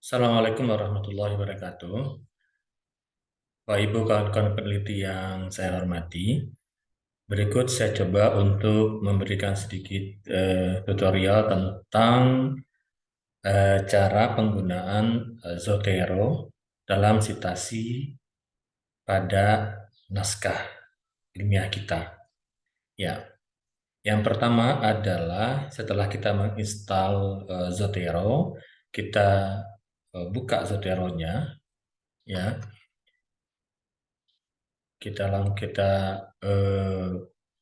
Assalamualaikum warahmatullahi wabarakatuh. Bapak Ibu kawan-kawan peneliti yang saya hormati, berikut saya coba untuk memberikan sedikit tutorial tentang cara penggunaan Zotero dalam sitasi pada naskah ilmiah kita. Ya, yang pertama adalah setelah kita menginstal Zotero, kita buka Zoteronya, ya. Kita eh,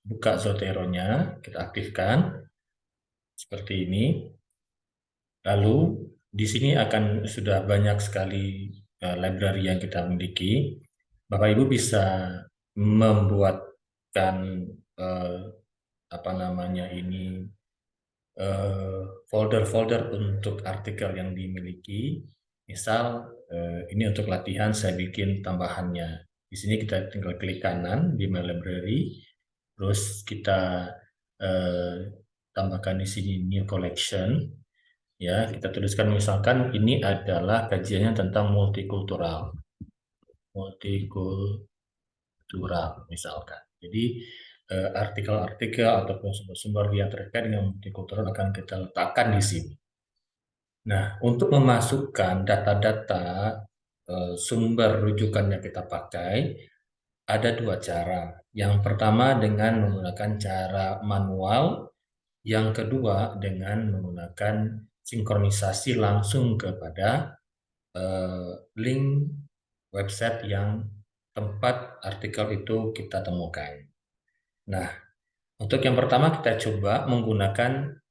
buka Zotero-nya, kita aktifkan seperti ini. Lalu di sini akan sudah banyak sekali library yang kita miliki. Bapak Ibu bisa membuatkan eh, apa namanya ini folder-folder untuk artikel yang dimiliki. Misal ini untuk latihan saya bikin tambahannya. Di sini kita tinggal klik kanan di My Library, terus kita eh, tambahkan di sini New Collection. Ya, kita tuliskan misalkan ini adalah kajiannya tentang multikultural misalkan. Jadi artikel-artikel ataupun sumber-sumber yang terkait dengan multikultural akan kita letakkan di sini. Nah, untuk memasukkan data-data sumber rujukan yang kita pakai, ada dua cara. Yang pertama dengan menggunakan cara manual, yang kedua dengan menggunakan sinkronisasi langsung kepada link website yang tempat artikel itu kita temukan. Nah, untuk yang pertama kita coba menggunakan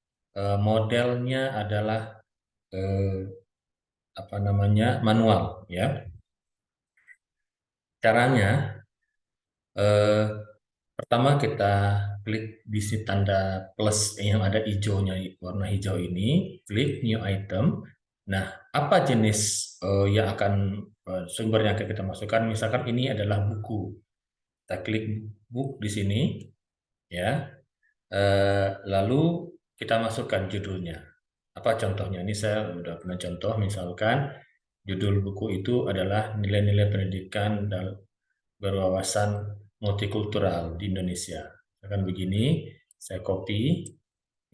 modelnya adalah eh, apa namanya manual, ya. Caranya eh, pertama kita klik di si tanda plus yang ada hijaunya, warna hijau ini, klik new item. Nah, apa jenis yang akan sumber yang akan kita masukkan? Misalkan ini adalah buku. Kita klik book di sini, ya. Lalu kita masukkan judulnya. Apa contohnya? Ini saya sudah pernah contoh, misalkan judul buku itu adalah nilai-nilai pendidikan dan berwawasan multikultural di Indonesia. Akan begini, saya copy,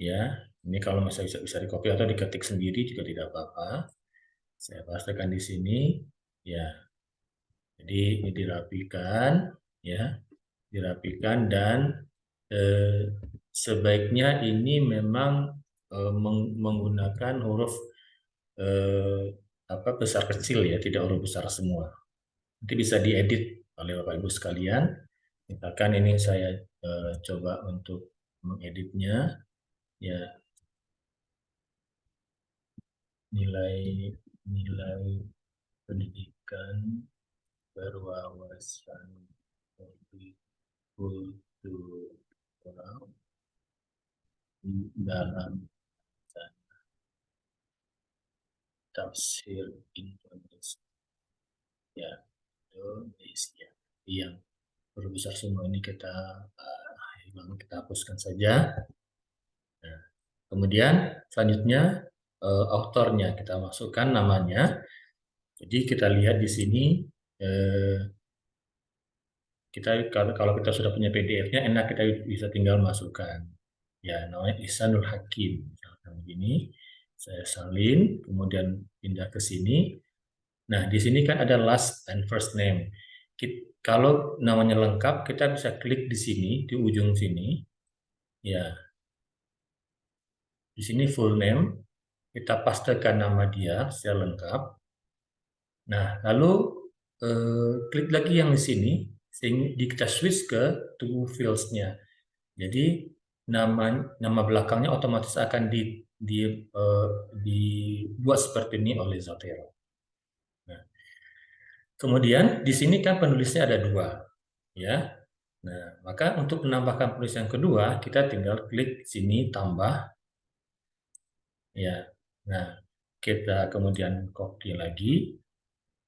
ya. Ini kalau misalnya bisa di-copy atau diketik sendiri juga tidak apa-apa. Saya pastikan di sini, ya. Jadi ini dirapikan, ya, dirapikan dan eh, sebaiknya ini memang menggunakan huruf eh, apa besar kecil, ya, tidak huruf besar semua. Nanti bisa diedit oleh Bapak Ibu sekalian. Misalkan ini saya coba untuk mengeditnya, ya, nilai nilai pendidikan berwawasan multikultural di dalam tafsir Indonesia, ya, Indonesia. Yang huruf besar semua ini kita kita hapuskan saja. Nah, kemudian selanjutnya autornya kita masukkan namanya. Jadi kita lihat di sini eh, kita kalau kita sudah punya PDF-nya enak, kita bisa tinggal masukkan. Ya, namanya Ihsanul Hakim. Misalkan begini, saya salin, kemudian pindah ke sini. Nah, di sini kan ada last and first name. Kalau namanya lengkap, kita bisa klik di sini, di ujung sini. Ya, di sini full name, kita pastekan nama dia secara lengkap. Nah, lalu klik lagi yang di sini, sehingga kita switch ke to fields-nya. Jadi nama nama belakangnya otomatis akan dibuat seperti ini oleh Zotero. Nah, kemudian di sini kan penulisnya ada dua, ya. Nah, maka untuk menambahkan penulis yang kedua, kita tinggal klik sini tambah, ya. Nah, kita kemudian copy lagi,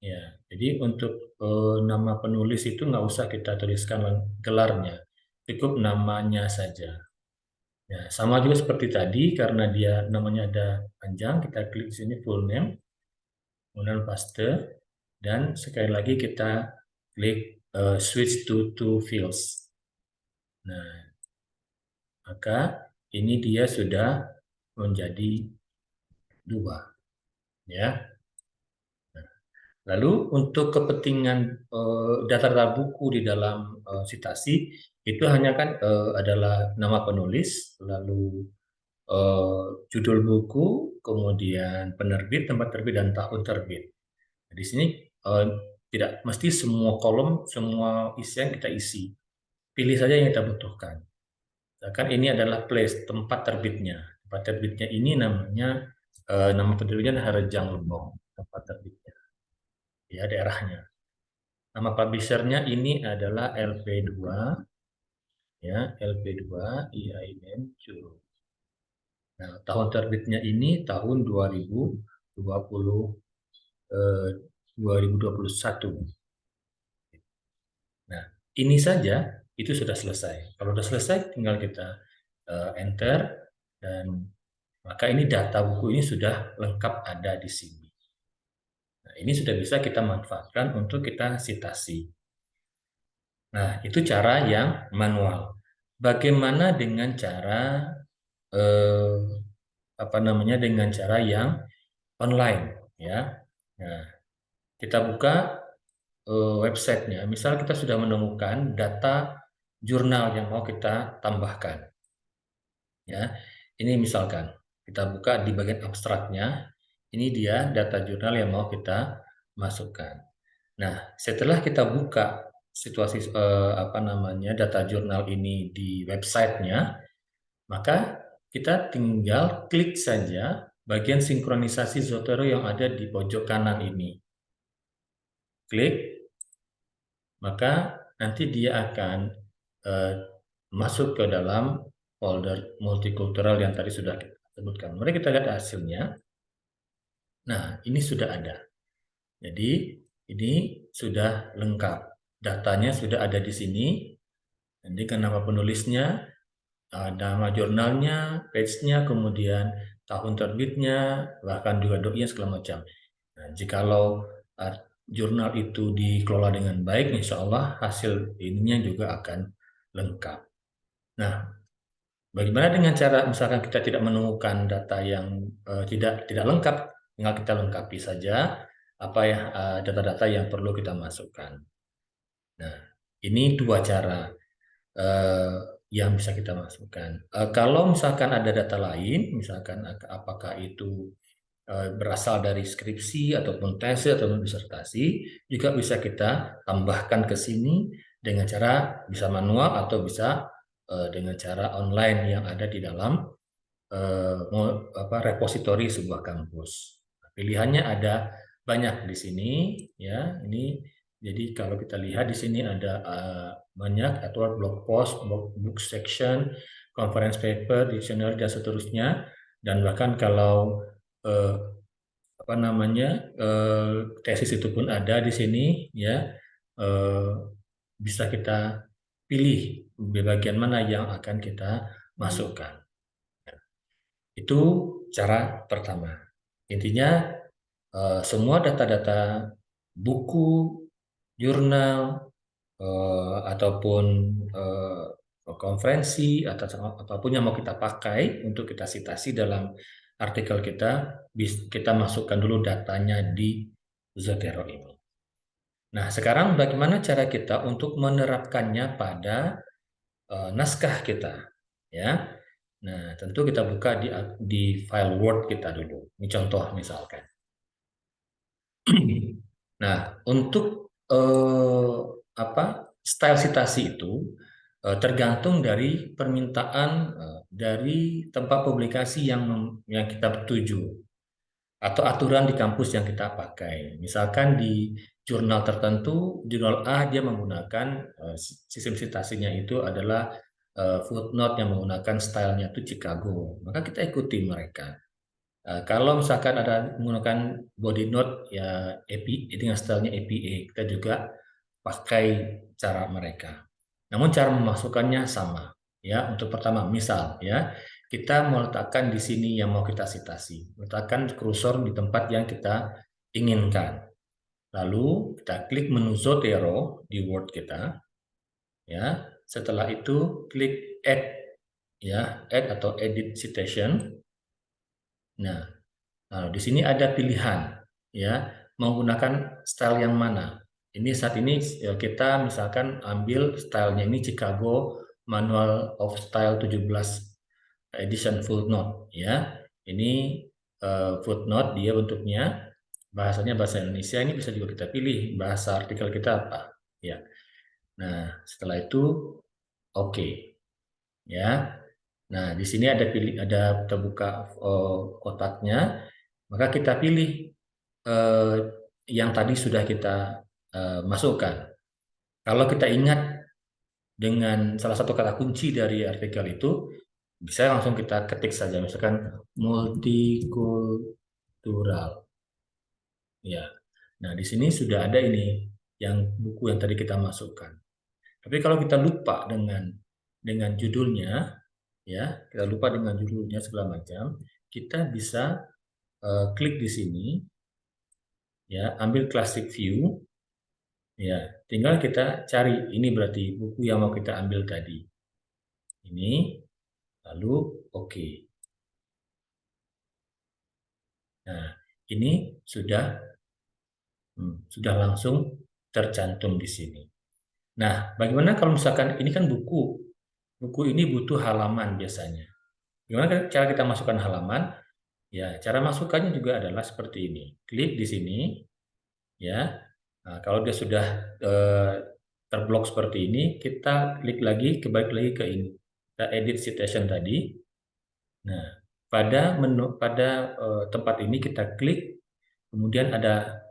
ya. Jadi untuk nama penulis itu nggak usah kita tuliskan gelarnya, cukup namanya saja. Ya, sama juga seperti tadi, karena dia namanya ada panjang, kita klik sini full name. kemudian paste, dan sekali lagi kita klik switch to two fields. Nah, maka ini dia sudah menjadi 2, ya. Lalu untuk kepentingan data-data buku di dalam sitasi itu hanya kan adalah nama penulis, lalu judul buku, kemudian penerbit, tempat terbit, dan tahun terbit. Nah, di sini eh, tidak mesti semua kolom, semua isian kita isi. Pilih saja yang kita butuhkan. Misalkan ini adalah place, tempat terbitnya. Tempat terbitnya ini namanya, nama penerbitnya Harjang Lembong, tempat terbitnya, ya daerahnya. Nama publishernya ini adalah LP2, ya LP2 IAIN Curu. Nah, tahun terbitnya ini tahun 2020, 2021. Nah, ini saja itu sudah selesai. Kalau sudah selesai, tinggal kita enter, dan maka ini data buku ini sudah lengkap ada di sini. Nah, ini sudah bisa kita manfaatkan untuk kita sitasi. Nah, itu cara yang manual. Bagaimana dengan cara eh, apa namanya, dengan cara yang online, ya? Nah, kita buka websitenya. Misal kita sudah menemukan data jurnal yang mau kita tambahkan, ya. Ini misalkan kita buka di bagian abstraknya. Ini dia data jurnal yang mau kita masukkan. Nah, setelah kita buka situasi apa namanya, data jurnal ini di websitenya, maka kita tinggal klik saja bagian sinkronisasi Zotero yang ada di pojok kanan ini. Klik, maka nanti dia akan eh, masuk ke dalam folder multikultural yang tadi sudah kita sebutkan. Mari kita lihat hasilnya. Nah, ini sudah ada. Jadi, ini sudah lengkap. Datanya sudah ada di sini. Nanti kan nama penulisnya, nama jurnalnya, page-nya, kemudian tahun terbitnya, bahkan juga doi segala macam. Nah, jikalau uh, jurnal itu dikelola dengan baik, insya Allah hasil ininya juga akan lengkap. Nah, bagaimana dengan cara misalkan kita tidak menemukan data yang tidak lengkap, tinggal kita lengkapi saja apa ya data-data yang perlu kita masukkan. Nah, ini 2 cara eh, yang bisa kita masukkan. Kalau misalkan ada data lain, misalkan apakah itu berasal dari skripsi ataupun tesis ataupun disertasi, juga bisa kita tambahkan ke sini dengan cara bisa manual atau bisa dengan cara online yang ada di dalam repositori sebuah kampus. Pilihannya ada banyak di sini, ya. Ini jadi kalau kita lihat di sini ada banyak, atau blog post, book section, conference paper, dictionary, dan seterusnya. Dan bahkan kalau eh, apa namanya, tesis itu pun ada di sini, ya. Eh, Bisa kita pilih di bagian mana yang akan kita masukkan. Itu cara pertama. Intinya semua data-data buku, jurnal, ataupun konferensi atau apapun yang mau kita pakai untuk kita citasi dalam artikel kita, kita masukkan dulu datanya di Zotero ini. Nah, sekarang bagaimana cara kita untuk menerapkannya pada naskah kita, ya? Nah, tentu kita buka di file Word kita dulu. Ini contoh misalkan. Nah, untuk apa, style citasi itu tergantung dari permintaan dari tempat publikasi yang kita tuju, atau aturan di kampus yang kita pakai. Misalkan di jurnal tertentu, jurnal A dia menggunakan sistem citasinya itu adalah footnote yang menggunakan stylenya itu Chicago, maka kita ikuti mereka. Kalau misalkan ada menggunakan body note, ya API dengan stylenya APA, kita juga pakai cara mereka. Namun cara memasukkannya sama. Ya, untuk pertama, misal ya, kita meletakkan di sini yang mau kita citasi. Letakkan kursor di tempat yang kita inginkan. Lalu kita klik menu Zotero di Word kita, ya. Setelah itu klik Add, ya, Add atau Edit Citation. Nah, di sini ada pilihan, ya, menggunakan style yang mana. Ini saat ini ya, kita misalkan ambil stylenya ini Chicago Manual of Style 17 edition footnote, ya. Ini footnote, dia bentuknya bahasanya bahasa Indonesia. Ini bisa juga kita pilih bahasa artikel kita apa, ya. Nah, setelah itu oke, ya. Nah, di sini ada terbuka kotaknya, maka kita pilih eh, yang tadi sudah kita masukkan. Kalau kita ingat dengan salah satu kata kunci dari artikel itu, bisa langsung kita ketik saja, misalkan multikultural. Ya. Nah, di sini sudah ada ini yang buku yang tadi kita masukkan. Tapi kalau kita lupa dengan judulnya, ya, kita lupa dengan judulnya segala macam, kita bisa klik di sini, ya, ambil classic view, ya, tinggal kita cari ini berarti buku yang mau kita ambil tadi. Ini, lalu oke. Nah, ini sudah langsung tercantum di sini. Nah, bagaimana kalau misalkan ini kan buku ini butuh halaman biasanya. Gimana cara kita masukkan halaman? Ya, cara masukkannya juga adalah seperti ini. Klik di sini, ya. Nah, kalau dia sudah eh, terblok seperti ini, kita klik lagi, balik lagi ke ini. Kita edit citation tadi. Nah, pada tempat ini kita klik, kemudian ada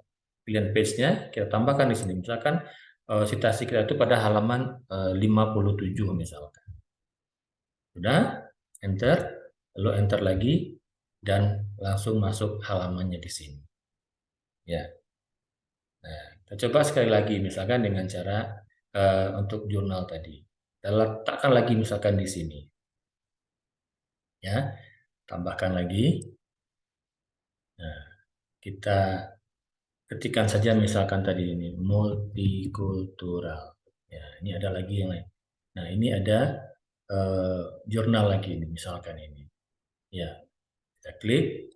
pilihan page-nya, kita tambahkan di sini. Misalkan citasi kita itu pada halaman 57 misalkan. Sudah, enter, lalu enter lagi, dan langsung masuk halamannya di sini. Ya. Nah, kita coba sekali lagi, misalkan dengan cara untuk jurnal tadi. Kita letakkan lagi misalkan di sini. Ya, tambahkan lagi. Nah, kita ketikkan saja misalkan tadi ini multikultural. Ya, ini ada lagi yang lain. Nah, ini ada jurnal lagi ini, misalkan ini. Ya, kita klik.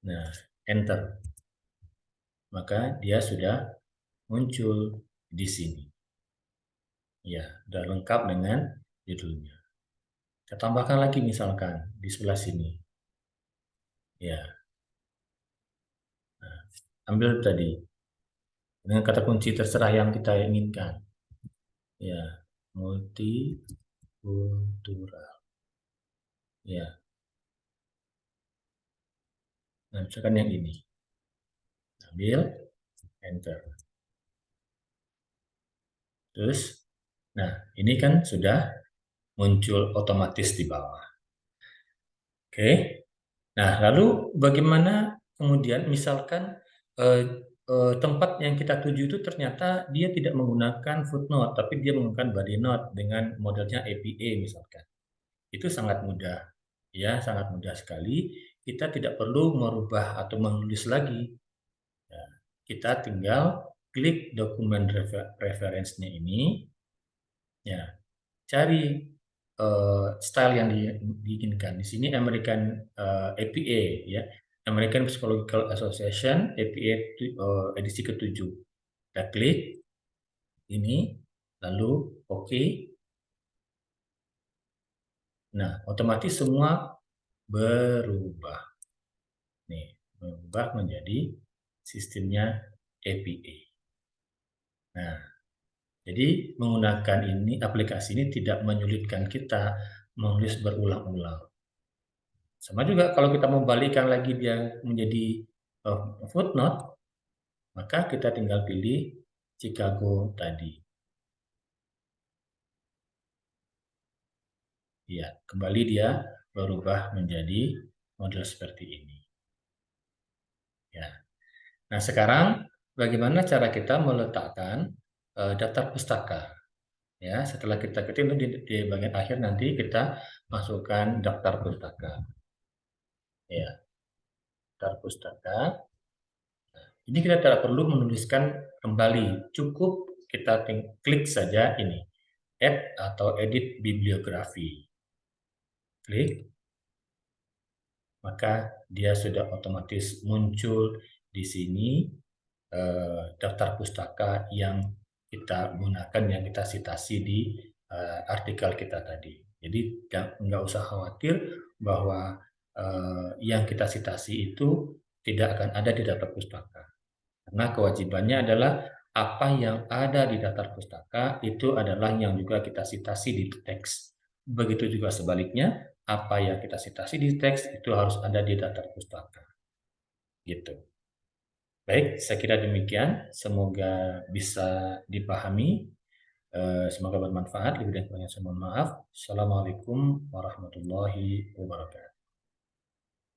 Nah, enter. Maka dia sudah muncul di sini. Ya, sudah lengkap dengan judulnya. Kita tambahkan lagi misalkan di sebelah sini. Ya, nah, ambil tadi dengan kata kunci terserah yang kita inginkan. Ya, multikultural. Ya, nah misalkan yang ini. Ambil, enter. Terus, nah ini kan sudah muncul otomatis di bawah. Oke. Nah, lalu bagaimana kemudian misalkan eh, tempat yang kita tuju itu ternyata dia tidak menggunakan footnote, tapi dia menggunakan body note dengan modelnya APA misalkan. Itu sangat mudah, ya, sangat mudah sekali. Kita tidak perlu merubah atau menulis lagi. Ya, kita tinggal klik dokumen referensinya ini, ya, cari style yang diinginkan. Di sini American APA, ya, American Psychological Association APA edisi ke-7. Kita klik ini, lalu oke. Nah, otomatis semua berubah. Nih, berubah menjadi sistemnya APA. Nah, jadi menggunakan ini aplikasi ini tidak menyulitkan kita menulis berulang-ulang. Sama juga kalau kita membalikkan lagi dia menjadi footnote, maka kita tinggal pilih Chicago tadi. Ya, kembali dia berubah menjadi model seperti ini. Ya. Nah, sekarang bagaimana cara kita meletakkan daftar pustaka? Ya, setelah kita ketik di bagian akhir nanti kita masukkan daftar pustaka. Ya, daftar pustaka. Jadi kita tidak perlu menuliskan kembali, cukup kita klik saja ini, add atau edit bibliografi. Klik, maka dia sudah otomatis muncul di sini daftar pustaka yang kita gunakan, yang kita sitasi di artikel kita tadi. Jadi nggak usah khawatir bahwa yang kita sitasi itu tidak akan ada di daftar pustaka. Karena kewajibannya adalah apa yang ada di daftar pustaka itu adalah yang juga kita sitasi di teks. Begitu juga sebaliknya, apa yang kita sitasi di teks itu harus ada di daftar pustaka. Gitu. Baik, saya kira demikian. Semoga bisa dipahami. Semoga bermanfaat. Lebih dan kurangnya saya mohon maaf. Assalamualaikum warahmatullahi wabarakatuh.